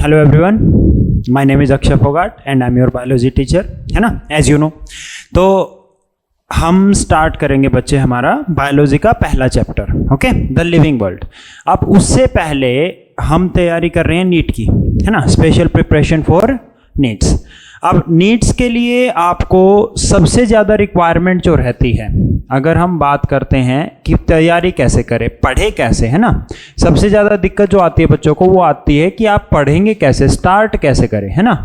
Hello everyone, my name is Akshay Phogat and I am your biology teacher, है ना, as you know. तो हम start करेंगे बच्चे हमारा बायोलॉजी का पहला chapter, okay, the living world. अब उससे पहले हम तैयारी कर रहे हैं नीट की, है ना, स्पेशल प्रिपरेशन फॉर नीट्स। अब नीट्स के लिए आपको सबसे ज़्यादा रिक्वायरमेंट जो रहती है, अगर हम बात करते हैं कि तैयारी कैसे करें, पढ़े कैसे, है ना, सबसे ज़्यादा दिक्कत जो आती है बच्चों को वो आती है कि आप पढ़ेंगे कैसे, स्टार्ट कैसे करें, है ना।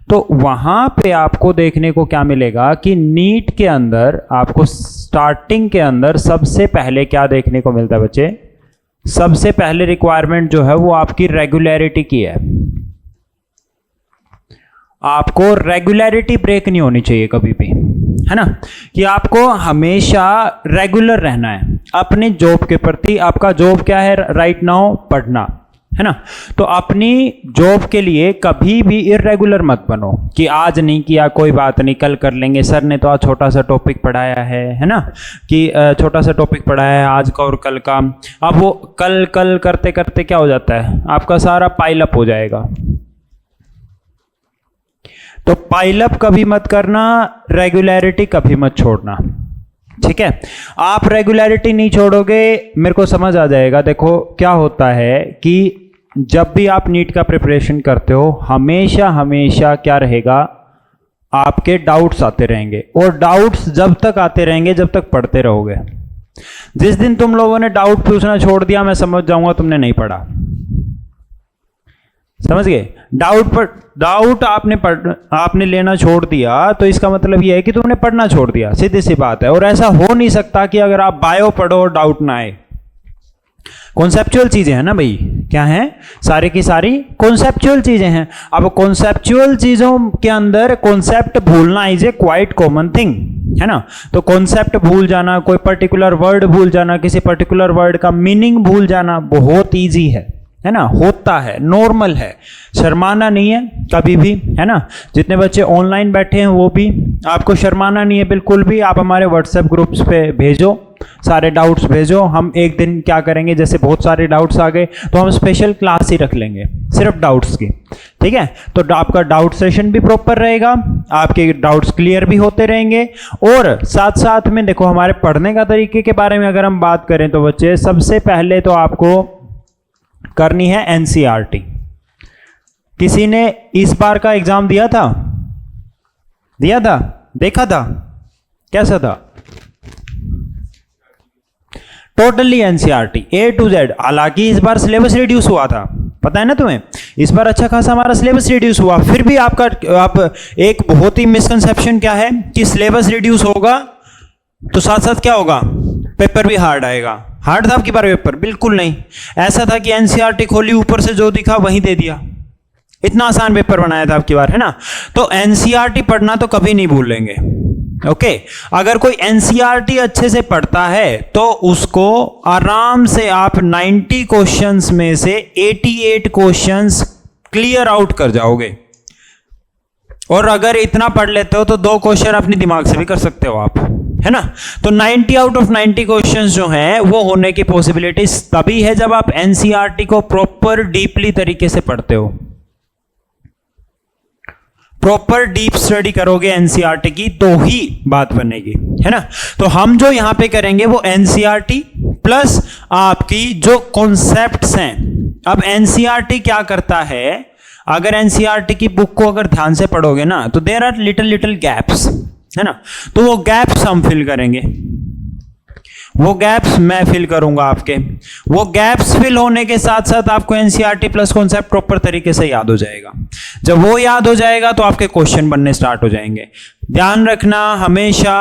तो वहाँ पे आपको देखने को क्या मिलेगा कि नीट के अंदर आपको स्टार्टिंग के अंदर सबसे पहले क्या देखने को मिलता है बच्चे, सबसे पहले रिक्वायरमेंट जो है वो आपकी रेगुलरिटी की है। आपको रेगुलरिटी ब्रेक नहीं होनी चाहिए कभी भी, है ना, कि आपको हमेशा रेगुलर रहना है अपनी जॉब के प्रति। आपका जॉब क्या है राइट नाउ, पढ़ना, है ना। तो अपनी जॉब के लिए कभी भी इर्रेगुलर मत बनो कि आज नहीं किया कोई बात नहीं, कल कर लेंगे, सर ने तो आज छोटा सा टॉपिक पढ़ाया है ना, कि छोटा सा टॉपिक पढ़ाया है आज का और कल का। अब वो कल कल करते करते क्या हो जाता है, आपका सारा पाइल अप हो जाएगा। तो पाइल अप कभी मत करना, रेगुलरिटी कभी मत छोड़ना, ठीक है। आप रेगुलरिटी नहीं छोड़ोगे, मेरे को समझ आ जाएगा। देखो क्या होता है कि जब भी आप नीट का प्रिपरेशन करते हो, हमेशा हमेशा क्या रहेगा, आपके डाउट्स आते रहेंगे, और डाउट्स जब तक आते रहेंगे जब तक पढ़ते रहोगे। जिस दिन तुम लोगों ने डाउट पूछना छोड़ दिया, मैं समझ जाऊंगा तुमने नहीं पढ़ा, समझ गए। डाउट आपने लेना छोड़ दिया तो इसका मतलब यह है कि तुमने पढ़ना छोड़ दिया, सीधी सी बात है। और ऐसा हो नहीं सकता कि अगर आप बायो पढ़ो और डाउट ना आए। कॉन्सेप्चुअल चीजें हैं ना भाई, क्या है, सारी की सारी कॉन्सेप्चुअल चीजें हैं। अब कॉन्सेप्चुअल चीजों के अंदर कॉन्सेप्ट भूलना is a quite common thing, है ना। तो कॉन्सेप्ट भूल जाना, कोई पर्टिकुलर वर्ड भूल जाना, किसी पर्टिकुलर वर्ड का मीनिंग भूल जाना बहुत ईजी है ना, होता है, नॉर्मल है, शर्माना नहीं है कभी भी, है ना। जितने बच्चे ऑनलाइन बैठे हैं वो भी, आपको शर्माना नहीं है बिल्कुल भी। आप हमारे व्हाट्सएप ग्रुप्स पे भेजो, सारे डाउट्स भेजो। हम एक दिन क्या करेंगे, जैसे बहुत सारे डाउट्स आ गए तो हम स्पेशल क्लास ही रख लेंगे सिर्फ डाउट्स की, ठीक है। तो आपका डाउट सेशन भी प्रॉपर रहेगा, आपके डाउट्स क्लियर भी होते रहेंगे। और साथ साथ में देखो, हमारे पढ़ने का तरीके के बारे में अगर हम बात करें तो बच्चे, सबसे पहले तो आपको करनी है एनसीईआरटी। किसी ने इस बार का एग्जाम दिया था, देखा था, कैसा था? Totally NCERT A to Z. हालांकि इस बार सिलेबस रिड्यूस हुआ था, पता है ना तुम्हें, इस बार अच्छा खासा हमारा सिलेबस रिड्यूस हुआ। फिर भी आप एक बहुत ही मिसकंसेप्शन क्या है कि सिलेबस रिड्यूस होगा तो साथ साथ क्या होगा, पेपर भी हार्ड आएगा। हार्ड था आपकी बार पेपर? बिल्कुल नहीं। ऐसा था कि एनसीईआरटी खोली, ऊपर से जो दिखा वही दे दिया। इतना आसान पेपर बनाया था आपकी बार, है ना। तो एनसीईआरटी पढ़ना तो कभी नहीं भूलेंगे, ओके। अगर कोई एनसीईआरटी अच्छे से पढ़ता है तो उसको आराम से आप 90 क्वेश्चंस में से 88 क्वेश्चंस क्लियर आउट कर जाओगे। और अगर इतना पढ़ लेते हो तो 2 क्वेश्चन अपने दिमाग से भी कर सकते हो आप, है ना। तो 90 आउट ऑफ 90 क्वेश्चंस जो हैं वो होने की पॉसिबिलिटी तभी है जब आप एनसीईआरटी को प्रॉपर डीपली तरीके से पढ़ते हो, प्रॉपर डीप स्टडी करोगे एनसीईआरटी की तो ही बात बनेगी, है ना। तो हम जो यहां पे करेंगे वो एनसीईआरटी प्लस आपकी जो कॉन्सेप्ट्स हैं। अब एनसीईआरटी क्या करता है, अगर एनसीईआरटी की बुक को अगर ध्यान से पढ़ोगे ना तो देयर आर लिटिल गैप्स, है ना। तो वो गैप्स हम फिल करेंगे, वो गैप्स मैं फिल करूंगा आपके। वो गैप्स फिल होने के साथ साथ आपको एनसीईआरटी प्लस कॉन्सेप्ट प्रॉपर तरीके से याद हो जाएगा। जब वो याद हो जाएगा तो आपके क्वेश्चन बनने स्टार्ट हो जाएंगे। ध्यान रखना, हमेशा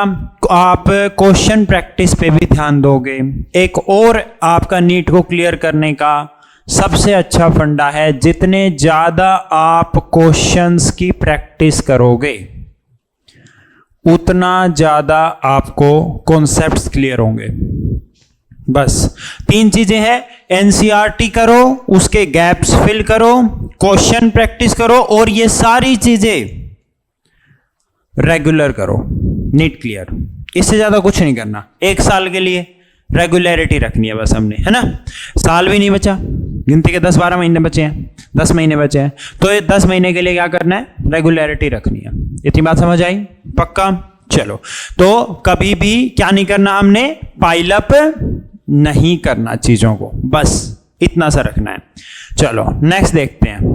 आप क्वेश्चन प्रैक्टिस पे भी ध्यान दोगे। एक और आपका नीट को क्लियर करने का सबसे अच्छा फंडा है, जितने ज्यादा आप क्वेश्चंस की प्रैक्टिस करोगे उतना ज्यादा आपको कॉन्सेप्ट्स क्लियर होंगे। बस 3 चीजें हैं, एनसीईआरटी करो, उसके गैप्स फिल करो, क्वेश्चन प्रैक्टिस करो, और ये सारी चीजें रेगुलर करो, नीट क्लियर। इससे ज्यादा कुछ नहीं करना। 1 साल के लिए रेगुलरिटी रखनी है बस हमने, है ना। साल भी नहीं बचा, गिनती के 10-12 महीने बचे हैं, 10 महीने बचे हैं, तो ये 10 महीने के लिए क्या करना है, रेगुलरिटी रखनी है। इतनी बात समझ आई? पक्का? चलो, तो कभी भी क्या नहीं करना, हमने पाइलअप नहीं करना चीजों को, बस इतना सा रखना है। चलो नेक्स्ट देखते हैं।